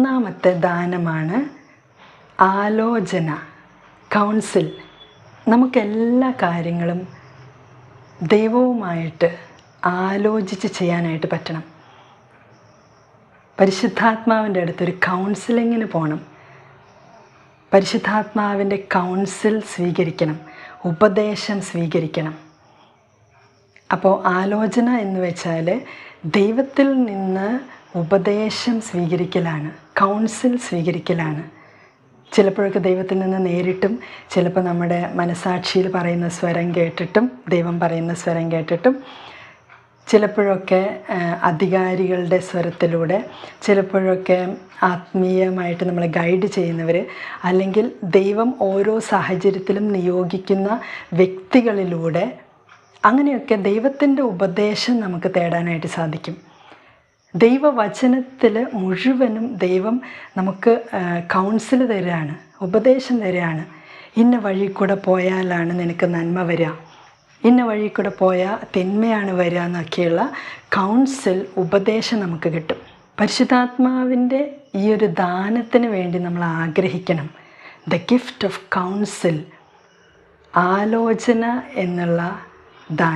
മൂന്നാമത്തെ ദാനമാണ് ആലോചന, കൗൺസിൽ. നമുക്കെല്ലാ കാര്യങ്ങളും ദൈവവുമായിട്ട് ആലോചിച്ച് ചെയ്യാനായിട്ട് പറ്റണം. പരിശുദ്ധാത്മാവിൻ്റെ അടുത്തൊരു കൗൺസിലിങ്ങിന് പോകണം. പരിശുദ്ധാത്മാവിൻ്റെ കൗൺസിൽ സ്വീകരിക്കണം, ഉപദേശം സ്വീകരിക്കണം. അപ്പോൾ ആലോചന എന്ന് വെച്ചാൽ ദൈവത്തിൽ നിന്ന് ഉപദേശം സ്വീകരിക്കലാണ്, കൗൺസിൽ സ്വീകരിക്കലാണ്. ചിലപ്പോഴൊക്കെ ദൈവത്തിൽ നിന്ന് നേരിട്ടും, ചിലപ്പോൾ നമ്മുടെ മനസാക്ഷിയിൽ പറയുന്ന സ്വരം കേട്ടിട്ടും, ദൈവം പറയുന്ന സ്വരം കേട്ടിട്ടും, ചിലപ്പോഴൊക്കെ അധികാരികളുടെ സ്വരത്തിലൂടെ, ചിലപ്പോഴൊക്കെ ആത്മീയമായിട്ട് നമ്മളെ ഗൈഡ് ചെയ്യുന്നവർ, അല്ലെങ്കിൽ ദൈവം ഓരോ സാഹചര്യത്തിലും നിയോഗിക്കുന്ന വ്യക്തികളിലൂടെ, അങ്ങനെയൊക്കെ ദൈവത്തിൻ്റെ ഉപദേശം നമുക്ക് തേടാനായിട്ട് സാധിക്കും. ദൈവവചനത്തിൽ മുഴുവനും ദൈവം നമുക്ക് കൗൺസിൽ തരികയാണ്, ഉപദേശം തരികയാണ്. ഇന്ന വഴി കൂടെ പോയാലാണ് നിനക്ക് നന്മ വരിക, ഇന്ന വഴി കൂടെ പോയാൽ തിന്മയാണ് വരിക എന്നൊക്കെയുള്ള കൗൺസിൽ, ഉപദേശം നമുക്ക് കിട്ടും. പരിശുദ്ധാത്മാവിൻ്റെ ഈ ഒരു ദാനത്തിന് വേണ്ടി നമ്മൾ ആഗ്രഹിക്കണം. ദ ഗിഫ്റ്റ് ഓഫ് കൗൺസിൽ, ആലോചന എന്നുള്ള ദാനം.